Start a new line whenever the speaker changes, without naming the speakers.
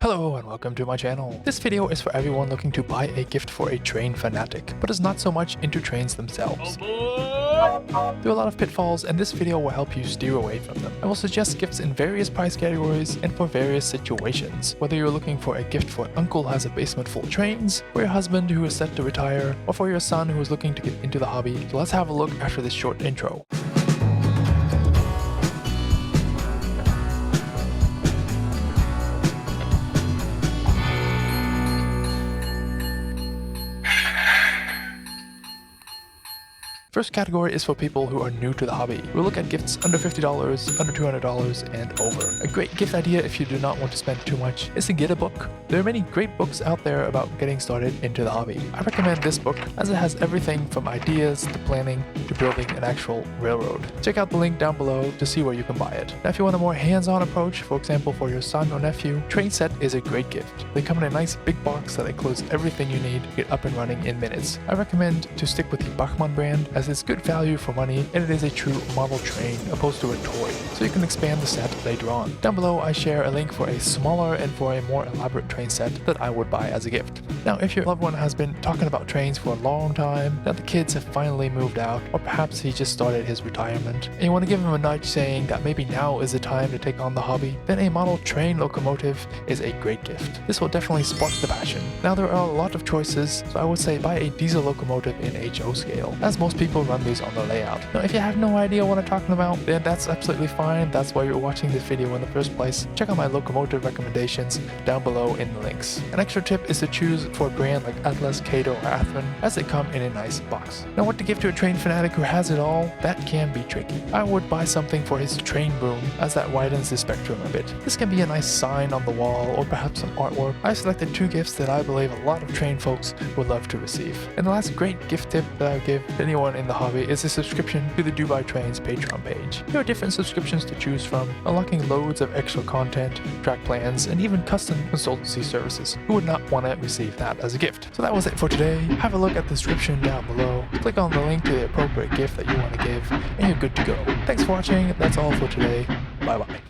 Hello and welcome to my channel. This video is for everyone looking to buy a gift for a train fanatic, but is not so much into trains themselves. There are a lot of pitfalls and this video will help you steer away from them. I will suggest gifts in various price categories and for various situations, whether you're looking for a gift for an uncle who has a basement full of trains, for your husband who is set to retire, or for your son who is looking to get into the hobby. So let's have a look after this short intro. First category is for people who are new to the hobby. We'll look at gifts under $50, under $200, and over. A great gift idea if you do not want to spend too much is to get a book. There are many great books out there about getting started into the hobby. I recommend this book as it has everything from ideas to planning to building an actual railroad. Check out the link down below to see where you can buy it. Now if you want a more hands-on approach, for example for your son or nephew, Train Set is a great gift. They come in a nice big box that includes everything you need to get up and running in minutes. I recommend to stick with the Bachmann brand as it's good value for money and it is a true model train opposed to a toy, so you can expand the set later on. Down below I share a link for a smaller and for a more elaborate train set that I would buy as a gift. Now if your loved one has been talking about trains for a long time, that the kids have finally moved out, or perhaps he just started his retirement, and you want to give him a nudge saying that maybe now is the time to take on the hobby, then a model train locomotive is a great gift. This will definitely spark the passion. Now there are a lot of choices, so I would say buy a diesel locomotive in HO scale, as most people run these on the layout. Now if you have no idea what I'm talking about, then that's absolutely fine. That's why you're watching this video in the first place. Check out my locomotive recommendations down below in the links. An extra tip is to choose for a brand like Atlas, Cato, or Athearn, as they come in a nice box. Now what to give to a train fanatic who has it all? That can be tricky. I would buy something for his train boom, as that widens the spectrum a bit. This can be a nice sign on the wall or perhaps some artwork. I've selected two gifts that I believe a lot of train folks would love to receive. And the last great gift tip that I would give to anyone in the hobby is a subscription to the Dubai Trains Patreon page. There are different subscriptions to choose from, unlocking loads of extra content, track plans, and even custom consultancy services. Who would not want to receive that as a gift? So that was it for today. Have a look at the description down below, click on the link to the appropriate gift that you want to give, and you're good to go. Thanks for watching, that's all for today. Bye bye.